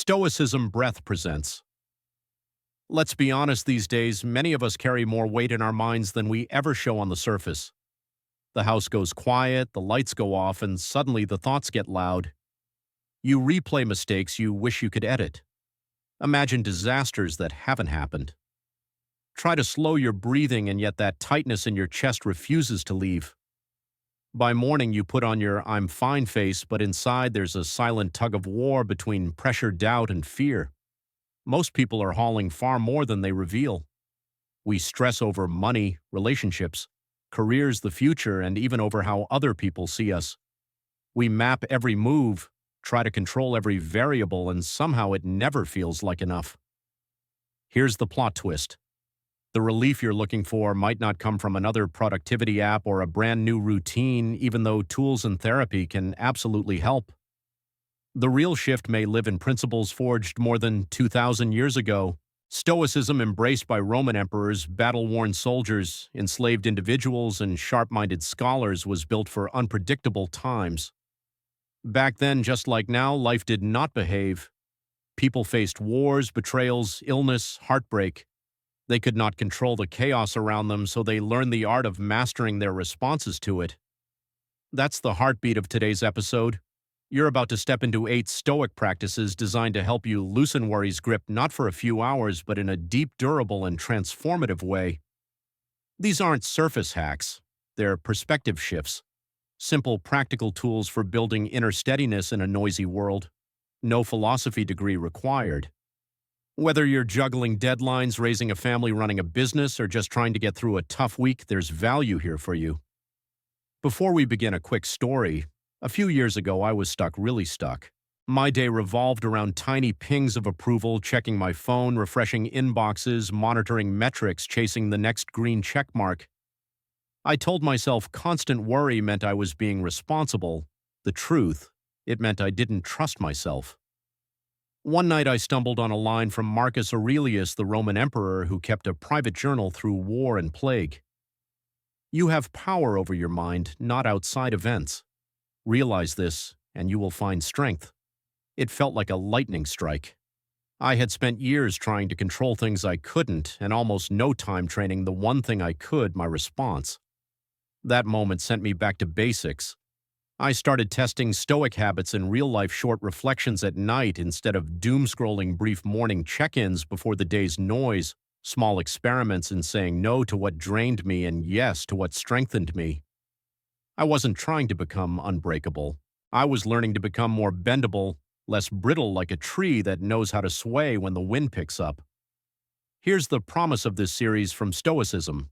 Stoicism Breath presents. Let's be honest, these days, many of us carry more weight in our minds than we ever show on the surface. The house goes quiet, the lights go off, and suddenly the thoughts get loud. You replay mistakes you wish you could edit. Imagine disasters that haven't happened. Try to slow your breathing, and yet that tightness in your chest refuses to leave. By morning, you put on your "I'm fine" face, but inside there's a silent tug of war between pressure, doubt, and fear. Most people are hauling far more than they reveal. We stress over money, relationships, careers, the future, and even over how other people see us. We map every move, try to control every variable, and somehow it never feels like enough. Here's the plot twist. The relief you're looking for might not come from another productivity app or a brand new routine, even though tools and therapy can absolutely help. The real shift may live in principles forged more than 2,000 years ago. Stoicism, embraced by Roman emperors, battle-worn soldiers, enslaved individuals, and sharp-minded scholars, was built for unpredictable times. Back then, just like now, life did not behave. People faced wars, betrayals, illness, heartbreak. They could not control the chaos around them, so they learned the art of mastering their responses to it. That's the heartbeat of today's episode. You're about to step into 8 Stoic practices designed to help you loosen worry's grip not for a few hours, but in a deep, durable, and transformative way. These aren't surface hacks. They're perspective shifts. Simple, practical tools for building inner steadiness in a noisy world. No philosophy degree required. Whether you're juggling deadlines, raising a family, running a business, or just trying to get through a tough week, there's value here for you. Before we begin, a quick story. A few years ago, I was really stuck. My day revolved around tiny pings of approval, checking my phone, refreshing inboxes, monitoring metrics, chasing the next green check mark. I told myself constant worry meant I was being responsible. The truth, it meant I didn't trust myself. One night I stumbled on a line from Marcus Aurelius, the Roman emperor who kept a private journal through war and plague. You have power over your mind, not outside events. Realize this, and you will find strength. It felt like a lightning strike. I had spent years trying to control things I couldn't, and almost no time training the one thing I could, my response. That moment sent me back to basics. I started testing Stoic habits in real-life short reflections at night instead of doom-scrolling brief morning check-ins before the day's noise, small experiments in saying no to what drained me and yes to what strengthened me. I wasn't trying to become unbreakable. I was learning to become more bendable, less brittle, like a tree that knows how to sway when the wind picks up. Here's the promise of this series from Stoicism.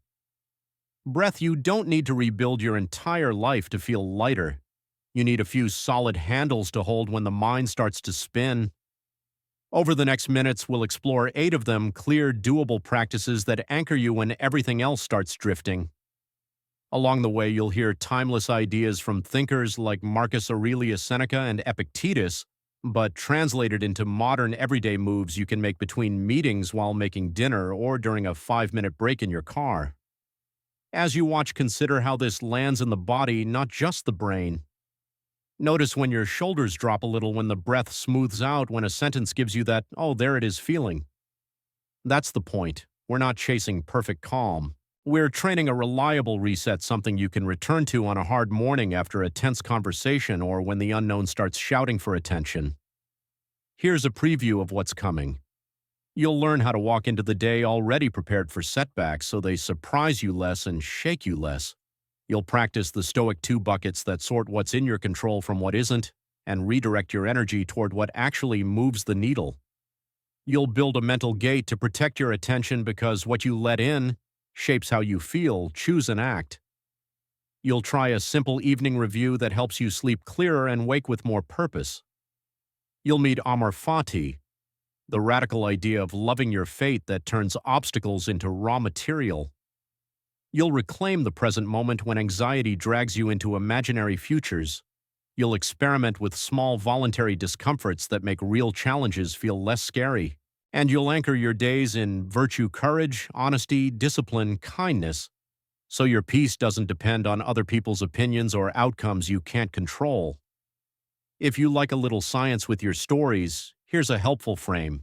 Breath, you don't need to rebuild your entire life to feel lighter. You need a few solid handles to hold when the mind starts to spin. Over the next minutes, we'll explore 8 of them, clear, doable practices that anchor you when everything else starts drifting. Along the way, you'll hear timeless ideas from thinkers like Marcus Aurelius, Seneca, and Epictetus, but translated into modern everyday moves you can make between meetings while making dinner or during a 5-minute break in your car. As you watch, consider how this lands in the body, not just the brain. Notice when your shoulders drop a little, when the breath smooths out, when a sentence gives you that, "oh, there it is" feeling. That's the point. We're not chasing perfect calm. We're training a reliable reset, something you can return to on a hard morning after a tense conversation or when the unknown starts shouting for attention. Here's a preview of what's coming. You'll learn how to walk into the day already prepared for setbacks so they surprise you less and shake you less. You'll practice the Stoic 2 buckets that sort what's in your control from what isn't and redirect your energy toward what actually moves the needle. You'll build a mental gate to protect your attention because what you let in shapes how you feel, choose, and act. You'll try a simple evening review that helps you sleep clearer and wake with more purpose. You'll meet amor fati, the radical idea of loving your fate that turns obstacles into raw material. You'll reclaim the present moment when anxiety drags you into imaginary futures. You'll experiment with small voluntary discomforts that make real challenges feel less scary. And you'll anchor your days in virtue, courage, honesty, discipline, kindness, so your peace doesn't depend on other people's opinions or outcomes you can't control. If you like a little science with your stories, Here's a helpful frame.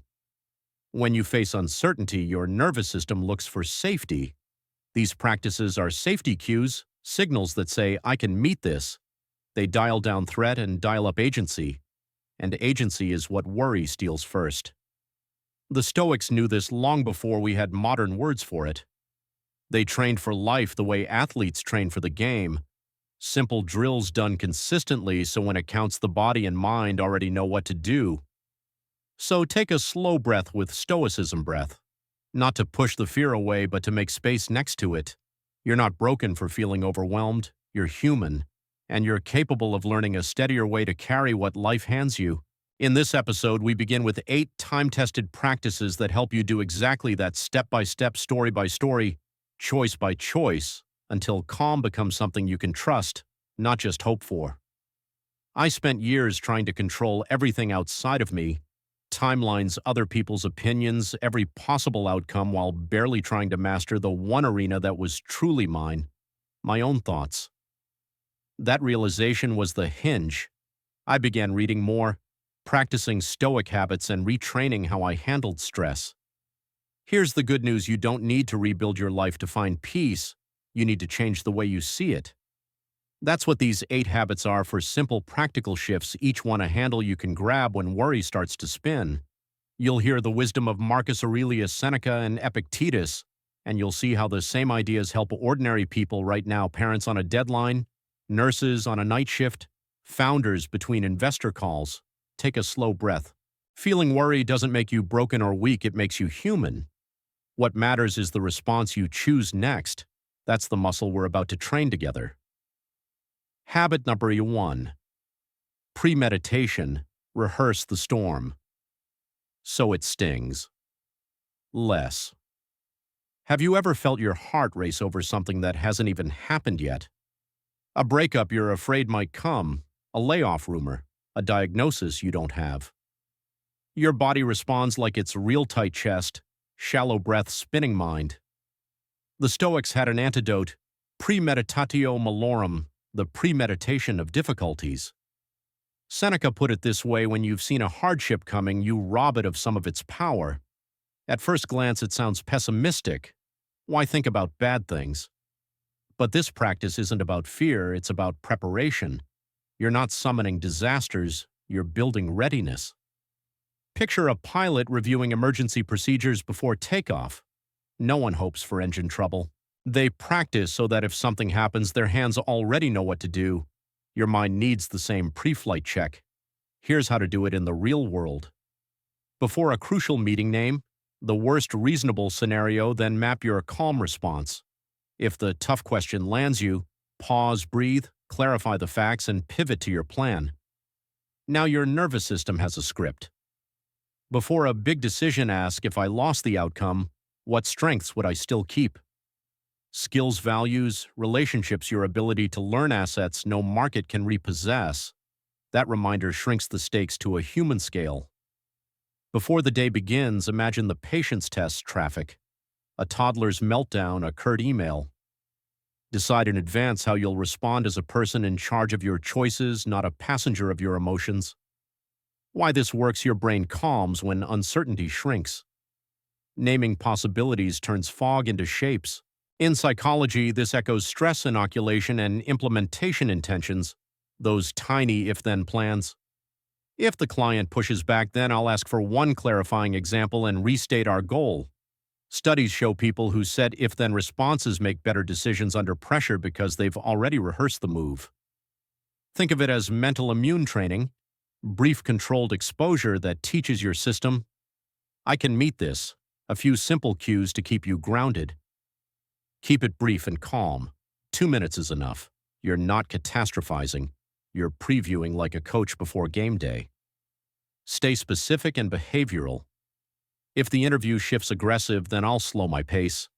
When you face uncertainty, your nervous system looks for safety. These practices are safety cues, signals that say, I can meet this. They dial down threat and dial up agency. And agency is what worry steals first. The Stoics knew this long before we had modern words for it. They trained for life the way athletes train for the game. Simple drills done consistently so when it counts the body and mind already know what to do. So take a slow breath with Stoicism Breath. Not to push the fear away, but to make space next to it. You're not broken for feeling overwhelmed. You're human. And you're capable of learning a steadier way to carry what life hands you. In this episode, we begin with 8 time-tested practices that help you do exactly that step-by-step, story-by-story, choice-by-choice, until calm becomes something you can trust, not just hope for. I spent years trying to control everything outside of me, timelines, other people's opinions, every possible outcome while barely trying to master the one arena that was truly mine, my own thoughts. That realization was the hinge. I began reading more, practicing Stoic habits and retraining how I handled stress. Here's the good news: you don't need to rebuild your life to find peace. You need to change the way you see it. That's what these 8 habits are, for simple, practical shifts, each one a handle you can grab when worry starts to spin. You'll hear the wisdom of Marcus Aurelius, Seneca, and Epictetus, and you'll see how the same ideas help ordinary people right now: parents on a deadline, nurses on a night shift, founders between investor calls. Take a slow breath. Feeling worry doesn't make you broken or weak, it makes you human. What matters is the response you choose next. That's the muscle we're about to train together. Habit number 1. Premeditation. Rehearse the storm. So it stings less. Have you ever felt your heart race over something that hasn't even happened yet? A breakup you're afraid might come, a layoff rumor, a diagnosis you don't have. Your body responds like it's real tight chest, shallow breath, spinning mind. The Stoics had an antidote: premeditatio malorum, the premeditation of difficulties. Seneca put it this way: when you've seen a hardship coming, you rob it of some of its power. At first glance, it sounds pessimistic. Why think about bad things? But this practice isn't about fear, it's about preparation. You're not summoning disasters, you're building readiness. Picture a pilot reviewing emergency procedures before takeoff. No one hopes for engine trouble. They practice so that if something happens, their hands already know what to do. Your mind needs the same pre-flight check. Here's how to do it in the real world. Before a crucial meeting, name the worst reasonable scenario, then map your calm response. If the tough question lands you, pause, breathe, clarify the facts, and pivot to your plan. Now your nervous system has a script. Before a big decision, ask, if I lost the outcome, what strengths would I still keep? Skills, values, relationships, your ability to learn, assets no market can repossess. That reminder shrinks the stakes to a human scale. Before the day begins, imagine the patience test traffic. A toddler's meltdown, a curt email. Decide in advance how you'll respond as a person in charge of your choices, not a passenger of your emotions. Why this works: your brain calms when uncertainty shrinks. Naming possibilities turns fog into shapes. In psychology, this echoes stress inoculation and implementation intentions, those tiny if-then plans. If the client pushes back, then I'll ask for one clarifying example and restate our goal. Studies show people who set if-then responses make better decisions under pressure because they've already rehearsed the move. Think of it as mental immune training, brief controlled exposure that teaches your system, I can meet this, a few simple cues to keep you grounded. Keep it brief and calm. 2 minutes is enough. You're not catastrophizing. You're previewing like a coach before game day. Stay specific and behavioral. If the interview shifts aggressive, then I'll slow my pace.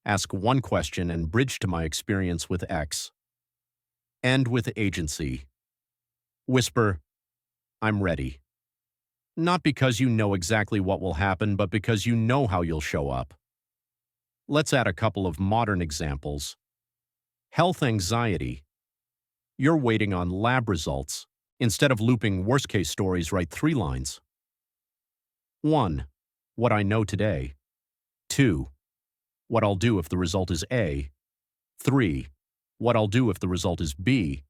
Ask one question and bridge to my experience with X. End with agency. Whisper, I'm ready. Not because you know exactly what will happen, but because you know how you'll show up. Let's add a couple of modern examples. Health anxiety. You're waiting on lab results. Instead of looping worst-case stories, write 3 lines. 1. What I know today. 2. What I'll do if the result is A. 3. What I'll do if the result is B.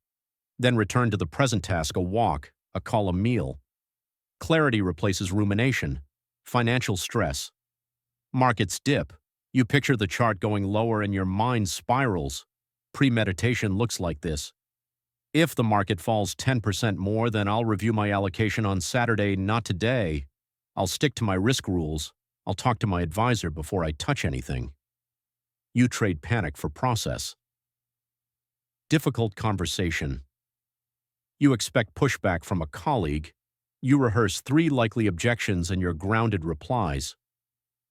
Then return to the present task, a walk, a call, a meal. Clarity replaces rumination. Financial stress. Markets dip. You picture the chart going lower and your mind spirals. Premeditation looks like this. If the market falls 10% more, then I'll review my allocation on Saturday, not today. I'll stick to my risk rules. I'll talk to my advisor before I touch anything. You trade panic for process. Difficult conversation. You expect pushback from a colleague. You rehearse 3 likely objections and your grounded replies.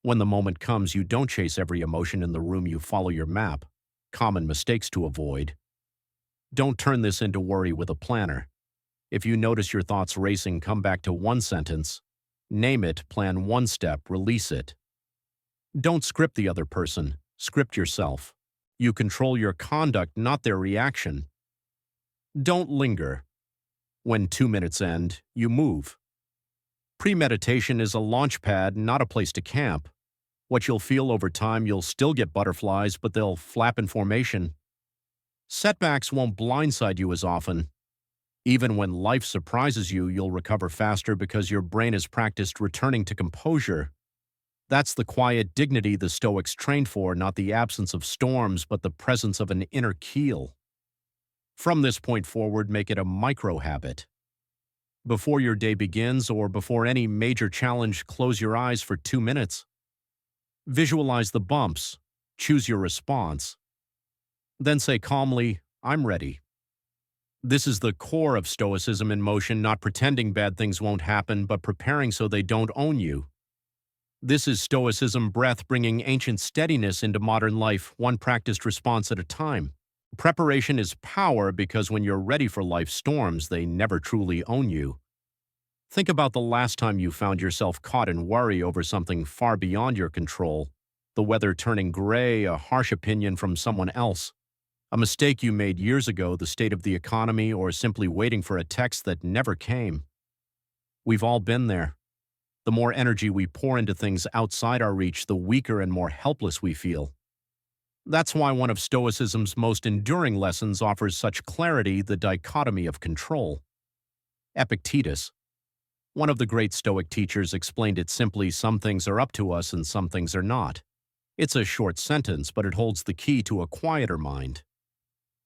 When the moment comes, you don't chase every emotion in the room, you follow your map. Common mistakes to avoid. Don't turn this into worry with a planner. If you notice your thoughts racing, come back to one sentence. Name it, plan one step, release it. Don't script the other person, script yourself. You control your conduct, not their reaction. Don't linger. When 2 minutes end, you move. Premeditation is a launch pad, not a place to camp. What you'll feel over time, you'll still get butterflies, but they'll flap in formation. Setbacks won't blindside you as often. Even when life surprises you, you'll recover faster because your brain has practiced returning to composure. That's the quiet dignity the Stoics trained for, not the absence of storms, but the presence of an inner keel. From this point forward, make it a micro-habit. Before your day begins or before any major challenge, close your eyes for 2 minutes. Visualize the bumps. Choose your response. Then say calmly, I'm ready. This is the core of Stoicism in motion, not pretending bad things won't happen, but preparing so they don't own you. This is Stoicism Breath, bringing ancient steadiness into modern life, one practiced response at a time. Preparation is power because when you're ready for life's storms, they never truly own you. Think about the last time you found yourself caught in worry over something far beyond your control. The weather turning gray, a harsh opinion from someone else. A mistake you made years ago, the state of the economy, or simply waiting for a text that never came. We've all been there. The more energy we pour into things outside our reach, the weaker and more helpless we feel. That's why one of Stoicism's most enduring lessons offers such clarity, the dichotomy of control. Epictetus, one of the great Stoic teachers, explained it simply: some things are up to us and some things are not. It's a short sentence, but it holds the key to a quieter mind.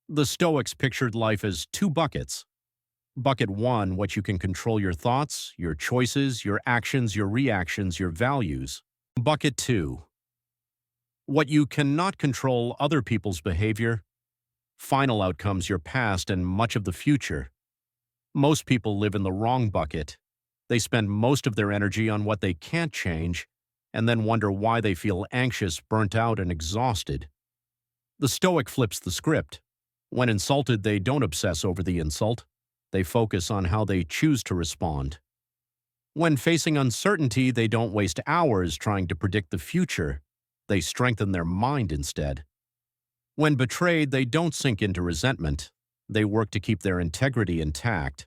The Stoics pictured life as 2 buckets. Bucket 1, what you can control: your thoughts, your choices, your actions, your reactions, your values. Bucket 2, what you cannot control: other people's behavior, final outcomes, your past, and much of the future. Most people live in the wrong bucket. They spend most of their energy on what they can't change, and then wonder why they feel anxious, burnt out, and exhausted. The Stoic flips the script. When insulted, they don't obsess over the insult. They focus on how they choose to respond. When facing uncertainty, they don't waste hours trying to predict the future. They strengthen their mind instead. When betrayed, they don't sink into resentment. They work to keep their integrity intact.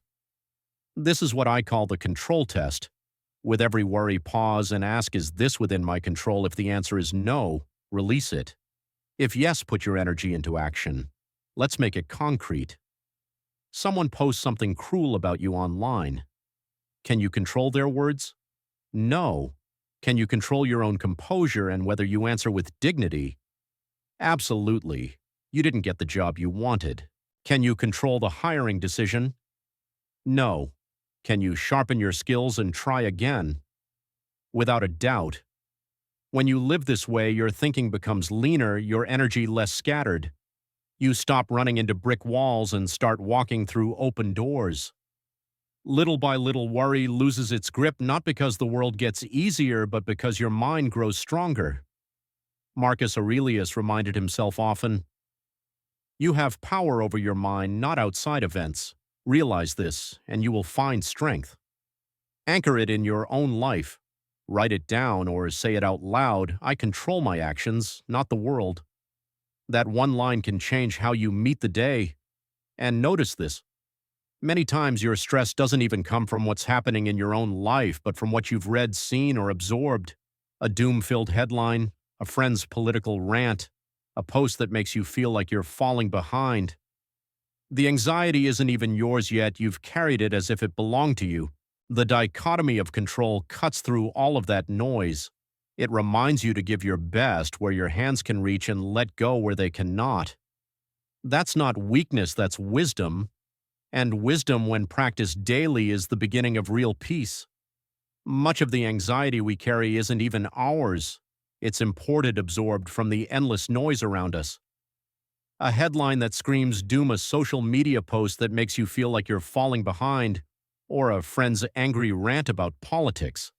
This is what I call the control test. With every worry, pause and ask, is this within my control? If the answer is no, release it. If yes, put your energy into action. Let's make it concrete. Someone posts something cruel about you online. Can you control their words? No. Can you control your own composure and whether you answer with dignity? Absolutely. You didn't get the job you wanted. Can you control the hiring decision? No. Can you sharpen your skills and try again? Without a doubt. When you live this way, your thinking becomes leaner, your energy less scattered. You stop running into brick walls and start walking through open doors. Little by little, worry loses its grip, not because the world gets easier, but because your mind grows stronger. Marcus Aurelius reminded himself often, "You have power over your mind, not outside events. Realize this, and you will find strength. Anchor it in your own life. Write it down or say it out loud. I control my actions, not the world." That one line can change how you meet the day. And notice this. Many times your stress doesn't even come from what's happening in your own life, but from what you've read, seen, or absorbed. A doom-filled headline, a friend's political rant, a post that makes you feel like you're falling behind. The anxiety isn't even yours yet, you've carried it as if it belonged to you. The dichotomy of control cuts through all of that noise. It reminds you to give your best where your hands can reach and let go where they cannot. That's not weakness, that's wisdom. And wisdom, when practiced daily, is the beginning of real peace. Much of the anxiety we carry isn't even ours. It's imported, absorbed from the endless noise around us. A headline that screams doom, a social media post that makes you feel like you're falling behind, or a friend's angry rant about politics.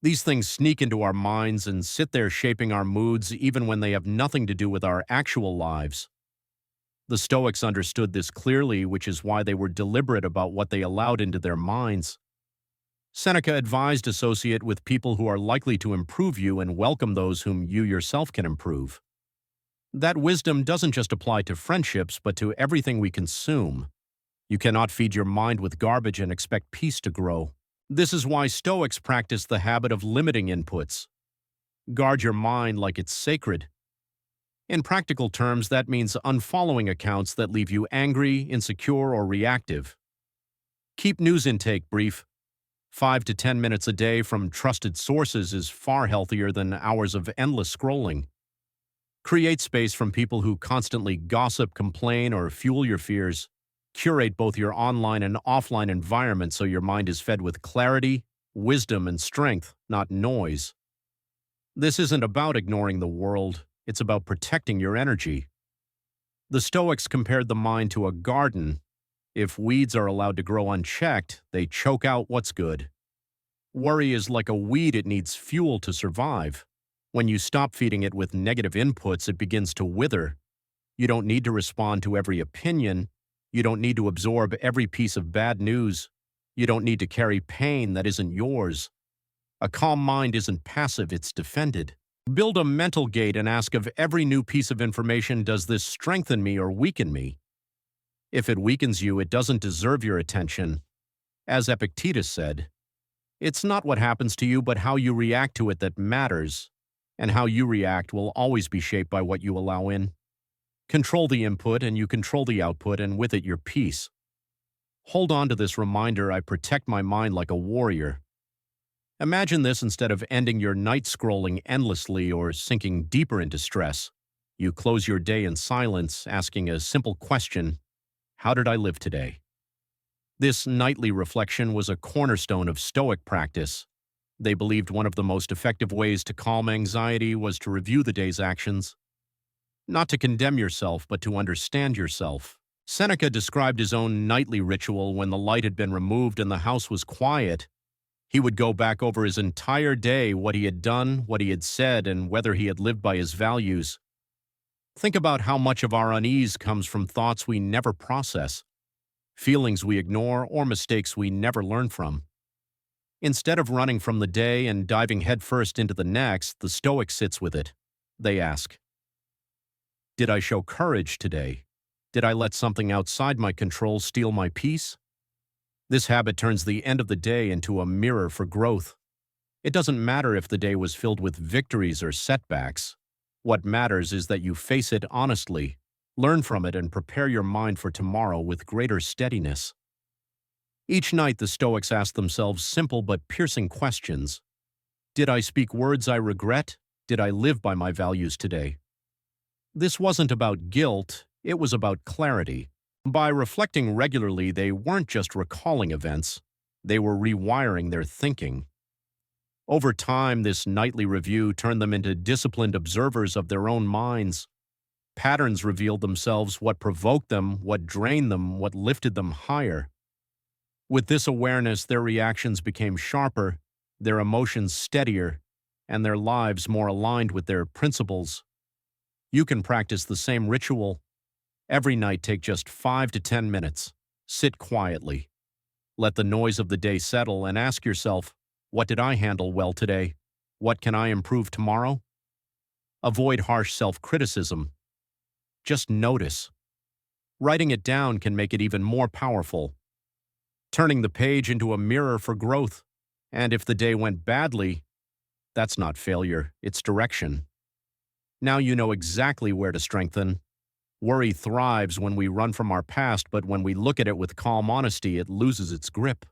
These things sneak into our minds and sit there shaping our moods even when they have nothing to do with our actual lives. The Stoics understood this clearly, which is why they were deliberate about what they allowed into their minds. Seneca advised associate with people who are likely to improve you and welcome those whom you yourself can improve. That wisdom doesn't just apply to friendships, but to everything we consume. You cannot feed your mind with garbage and expect peace to grow. This is why Stoics practice the habit of limiting inputs. Guard your mind like it's sacred. In practical terms, that means unfollowing accounts that leave you angry, insecure, or reactive. Keep news intake brief. 5 to 10 minutes a day from trusted sources is far healthier than hours of endless scrolling. Create space from people who constantly gossip, complain, or fuel your fears. Curate both your online and offline environment so your mind is fed with clarity, wisdom, and strength, not noise. This isn't about ignoring the world, it's about protecting your energy. The Stoics compared the mind to a garden. If weeds are allowed to grow unchecked, they choke out what's good. Worry is like a weed, it needs fuel to survive. When you stop feeding it with negative inputs, it begins to wither. You don't need to respond to every opinion. You don't need to absorb every piece of bad news. You don't need to carry pain that isn't yours. A calm mind isn't passive, it's defended. Build a mental gate and ask of every new piece of information, does this strengthen me or weaken me? If it weakens you, it doesn't deserve your attention. As Epictetus said, it's not what happens to you, but how you react to it that matters. And how you react will always be shaped by what you allow in. Control the input and you control the output, and with it your peace. Hold on to this reminder, I protect my mind like a warrior. Imagine this instead of ending your night scrolling endlessly or sinking deeper into stress. You close your day in silence, asking a simple question, how did I live today? This nightly reflection was a cornerstone of Stoic practice. They believed one of the most effective ways to calm anxiety was to review the day's actions. Not to condemn yourself, but to understand yourself. Seneca described his own nightly ritual when the light had been removed and the house was quiet. He would go back over his entire day, what he had done, what he had said, and whether he had lived by his values. Think about how much of our unease comes from thoughts we never process, feelings we ignore, or mistakes we never learn from. Instead of running from the day and diving headfirst into the next, the Stoic sits with it. They ask, did I show courage today? Did I let something outside my control steal my peace? This habit turns the end of the day into a mirror for growth. It doesn't matter if the day was filled with victories or setbacks. What matters is that you face it honestly, learn from it, and prepare your mind for tomorrow with greater steadiness. Each night, the Stoics ask themselves simple but piercing questions. Did I speak words I regret? Did I live by my values today? This wasn't about guilt, it was about clarity. By reflecting regularly, they weren't just recalling events, they were rewiring their thinking. Over time, this nightly review turned them into disciplined observers of their own minds. Patterns revealed themselves, what provoked them, what drained them, what lifted them higher. With this awareness, their reactions became sharper, their emotions steadier, and their lives more aligned with their principles. You can practice the same ritual. Every night, take just 5 to 10 minutes. Sit quietly. Let the noise of the day settle and ask yourself, what did I handle well today? What can I improve tomorrow? Avoid harsh self-criticism. Just notice. Writing it down can make it even more powerful, turning the page into a mirror for growth. And if the day went badly, that's not failure, it's direction. Now you know exactly where to strengthen. Worry thrives when we run from our past, but when we look at it with calm honesty, it loses its grip.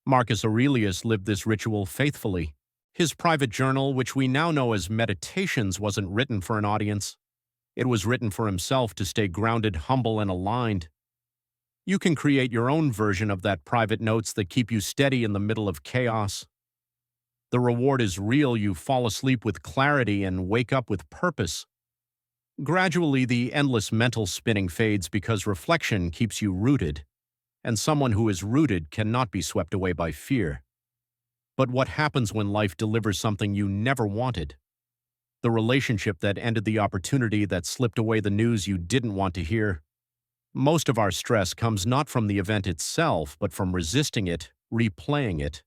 Marcus Aurelius lived this ritual faithfully. His private journal, which we now know as Meditations, wasn't written for an audience. It was written for himself to stay grounded, humble, and aligned. You can create your own version of that private notes that keep you steady in the middle of chaos. The reward is real. You fall asleep with clarity and wake up with purpose. Gradually, the endless mental spinning fades because reflection keeps you rooted, and someone who is rooted cannot be swept away by fear. But what happens when life delivers something you never wanted? The relationship that ended the opportunity, that slipped away the news you didn't want to hear. Most of our stress comes not from the event itself, but from resisting it, replaying it,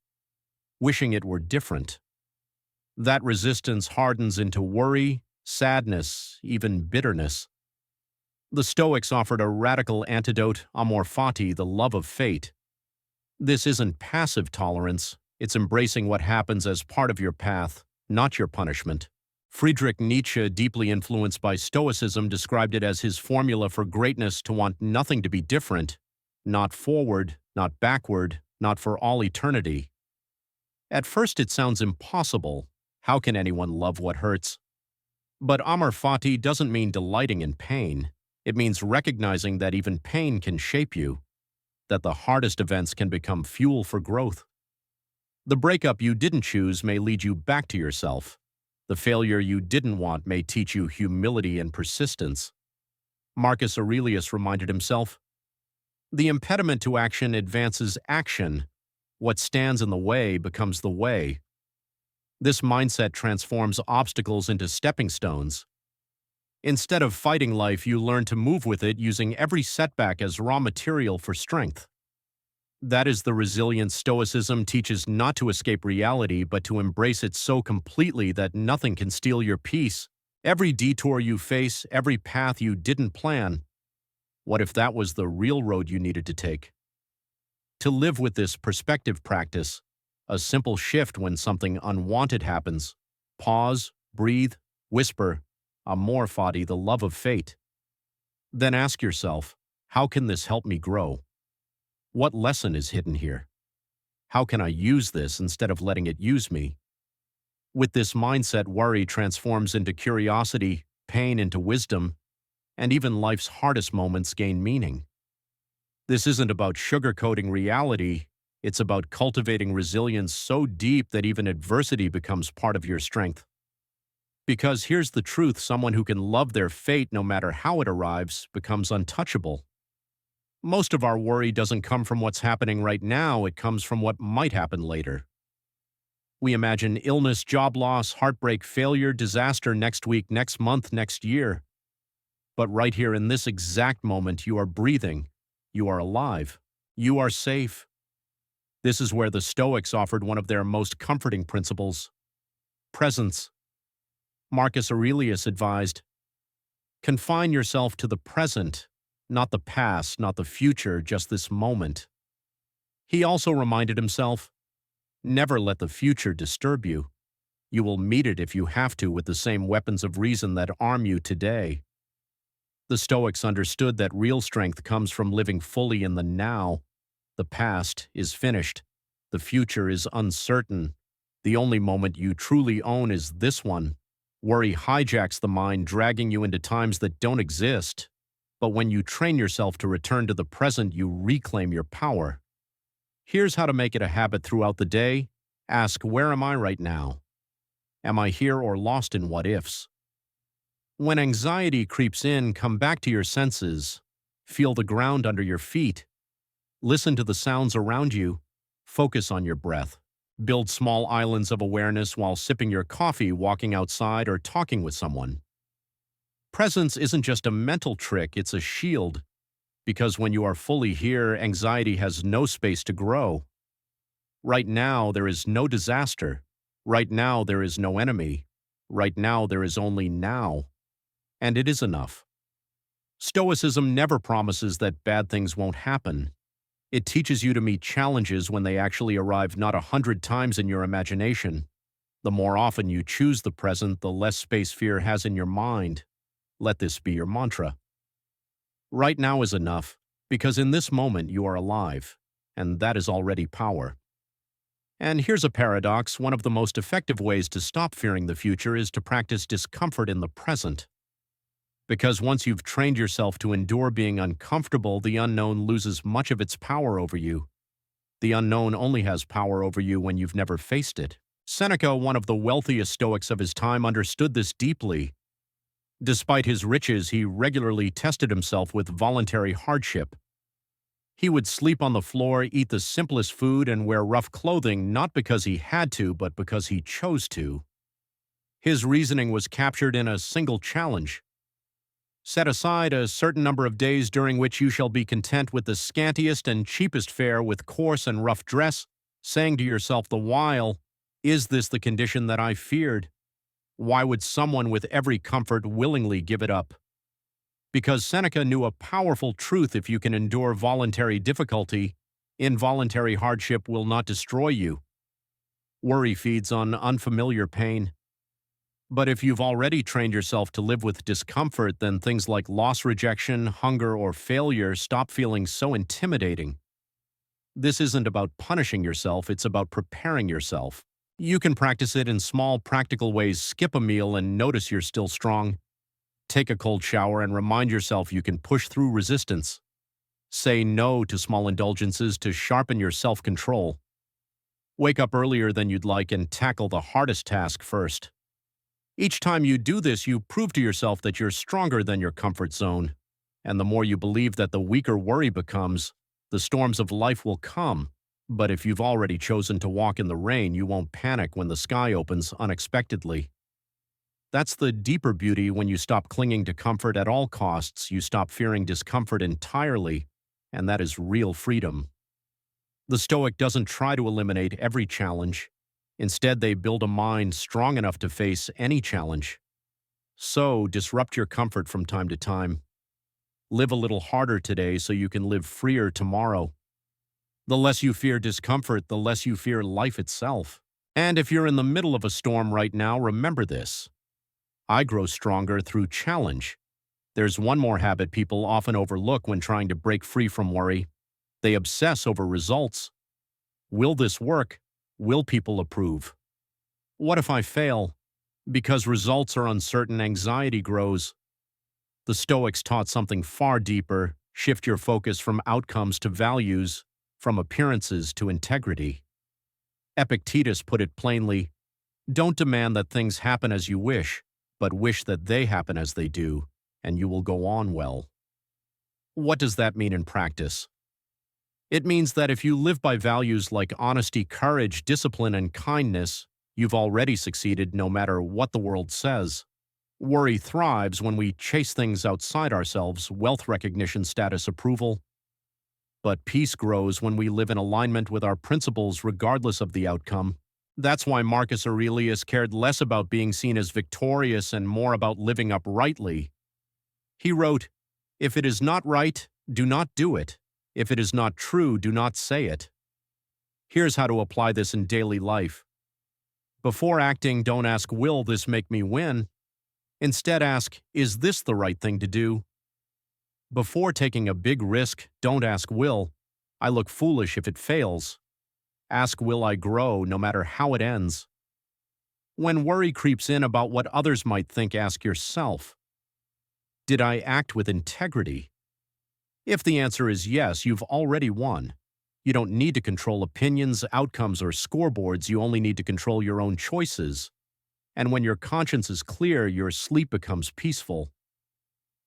wishing it were different. That resistance hardens into worry, sadness, even bitterness. The Stoics offered a radical antidote, amor fati, the love of fate. This isn't passive tolerance, it's embracing what happens as part of your path, not your punishment. Friedrich Nietzsche, deeply influenced by Stoicism, described it as his formula for greatness: to want nothing to be different, not forward, not backward, not for all eternity. At first it sounds impossible. How can anyone love what hurts? But amor fati doesn't mean delighting in pain. It means recognizing that even pain can shape you, that the hardest events can become fuel for growth. The breakup you didn't choose may lead you back to yourself. The failure you didn't want may teach you humility and persistence. Marcus Aurelius reminded himself, "The impediment to action advances action. What stands in the way becomes the way." This mindset transforms obstacles into stepping stones. Instead of fighting life, you learn to move with it, using every setback as raw material for strength. That is the resilience Stoicism teaches: not to escape reality, but to embrace it so completely that nothing can steal your peace. Every detour you face, every path you didn't plan, what if that was the real road you needed to take? To live with this perspective practice, a simple shift when something unwanted happens. Pause, breathe, whisper, amor fati, the love of fate. Then ask yourself, how can this help me grow? What lesson is hidden here? How can I use this instead of letting it use me? With this mindset, worry transforms into curiosity, pain into wisdom, and even life's hardest moments gain meaning. This isn't about sugarcoating reality, it's about cultivating resilience so deep that even adversity becomes part of your strength. Because here's the truth: someone who can love their fate no matter how it arrives becomes untouchable. Most of our worry doesn't come from what's happening right now, it comes from what might happen later. We imagine illness, job loss, heartbreak, failure, disaster next week, next month, next year. But right here in this exact moment, you are breathing, you are alive, you are safe. This is where the Stoics offered one of their most comforting principles: presence. Marcus Aurelius advised, "Confine yourself to the present, not the past, not the future, just this moment." He also reminded himself, "Never let the future disturb you. You will meet it if you have to with the same weapons of reason that arm you today." The Stoics understood that real strength comes from living fully in the now. The past is finished. The future is uncertain. The only moment you truly own is this one. Worry hijacks the mind, dragging you into times that don't exist. But when you train yourself to return to the present, you reclaim your power. Here's how to make it a habit throughout the day. Ask, where am I right now? Am I here or lost in what-ifs? When anxiety creeps in, come back to your senses. Feel the ground under your feet. Listen to the sounds around you. Focus on your breath. Build small islands of awareness while sipping your coffee, walking outside, or talking with someone. Presence isn't just a mental trick, it's a shield. Because when you are fully here, anxiety has no space to grow. Right now, there is no disaster. Right now, there is no enemy. Right now, there is only now. And it is enough. Stoicism never promises that bad things won't happen. It teaches you to meet challenges when they actually arrive, not 100 times in your imagination. The more often you choose the present, the less space fear has in your mind. Let this be your mantra. Right now is enough, because in this moment you are alive, and that is already power. And here's a paradox: one of the most effective ways to stop fearing the future is to practice discomfort in the present. Because once you've trained yourself to endure being uncomfortable, the unknown loses much of its power over you. The unknown only has power over you when you've never faced it. Seneca, one of the wealthiest Stoics of his time, understood this deeply. Despite his riches, he regularly tested himself with voluntary hardship. He would sleep on the floor, eat the simplest food, and wear rough clothing, not because he had to, but because he chose to. His reasoning was captured in a single challenge: set aside a certain number of days during which you shall be content with the scantiest and cheapest fare, with coarse and rough dress, saying to yourself the while, "Is this the condition that I feared? Why would someone with every comfort willingly give it up?" Because Seneca knew a powerful truth: if you can endure voluntary difficulty, involuntary hardship will not destroy you. Worry feeds on unfamiliar pain. But if you've already trained yourself to live with discomfort, then things like loss, rejection, hunger, or failure stop feeling so intimidating. This isn't about punishing yourself, it's about preparing yourself. You can practice it in small, practical ways. Skip a meal and notice you're still strong. Take a cold shower and remind yourself you can push through resistance. Say no to small indulgences to sharpen your self-control. Wake up earlier than you'd like and tackle the hardest task first. Each time you do this, you prove to yourself that you're stronger than your comfort zone. And the more you believe that, the weaker worry becomes. The storms of life will come. But if you've already chosen to walk in the rain, you won't panic when the sky opens unexpectedly. That's the deeper beauty. When you stop clinging to comfort at all costs, you stop fearing discomfort entirely, and that is real freedom. The Stoic doesn't try to eliminate every challenge. Instead, they build a mind strong enough to face any challenge. So, disrupt your comfort from time to time. Live a little harder today so you can live freer tomorrow. The less you fear discomfort, the less you fear life itself. And if you're in the middle of a storm right now, remember this: I grow stronger through challenge. There's one more habit people often overlook when trying to break free from worry. They obsess over results. Will this work? Will people approve? What if I fail? Because results are uncertain, anxiety grows. The Stoics taught something far deeper: shift your focus from outcomes to values, from appearances to integrity. Epictetus put it plainly: don't demand that things happen as you wish, but wish that they happen as they do, and you will go on well. What does that mean in practice? It means that if you live by values like honesty, courage, discipline, and kindness, you've already succeeded no matter what the world says. Worry thrives when we chase things outside ourselves: wealth, recognition, status, approval. But peace grows when we live in alignment with our principles regardless of the outcome. That's why Marcus Aurelius cared less about being seen as victorious and more about living uprightly. He wrote, "If it is not right, do not do it. If it is not true, do not say it." Here's how to apply this in daily life. Before acting, don't ask, "Will this make me win?" Instead, ask, "Is this the right thing to do?" Before taking a big risk, don't ask, "Will I look foolish if it fails?" Ask, "Will I grow no matter how it ends?" When worry creeps in about what others might think, ask yourself, did I act with integrity? If the answer is yes, you've already won. You don't need to control opinions, outcomes, or scoreboards. You only need to control your own choices. And when your conscience is clear, your sleep becomes peaceful.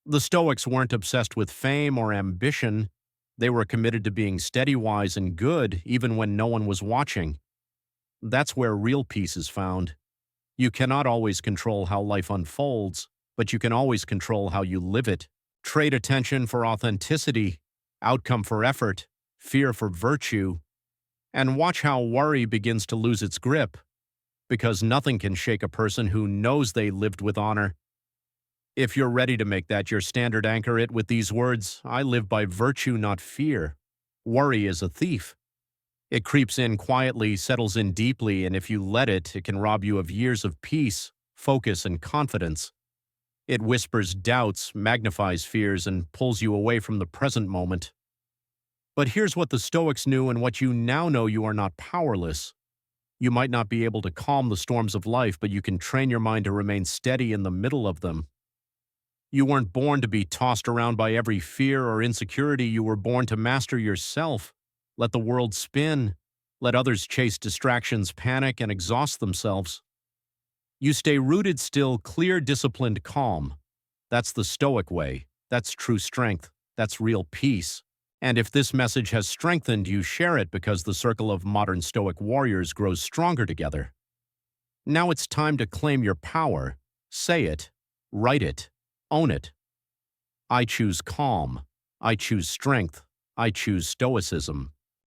The Stoics weren't obsessed with fame or ambition. They were committed to being steady, wise, and good, even when no one was watching. That's where real peace is found. You cannot always control how life unfolds, but you can always control how you live it. Trade attention for authenticity, outcome for effort, fear for virtue, and watch how worry begins to lose its grip, because nothing can shake a person who knows they lived with honor. If you're ready to make that your standard anchor it with these words, I live by virtue, not fear. Worry is a thief. It creeps in quietly, settles in deeply, and if you let it, it can rob you of years of peace, focus, and confidence. It whispers doubts, magnifies fears, and pulls you away from the present moment. But here's what the Stoics knew and what you now know: you are not powerless. You might not be able to calm the storms of life, but you can train your mind to remain steady in the middle of them. You weren't born to be tossed around by every fear or insecurity. You were born to master yourself. Let the world spin. Let others chase distractions, panic, and exhaust themselves. You stay rooted still, clear, disciplined, calm. That's the Stoic way. That's true strength. That's real peace. And if this message has strengthened you, share it, because the circle of modern Stoic warriors grows stronger together. Now it's time to claim your power. Say it. Write it. Own it. I choose calm. I choose strength. I choose Stoicism.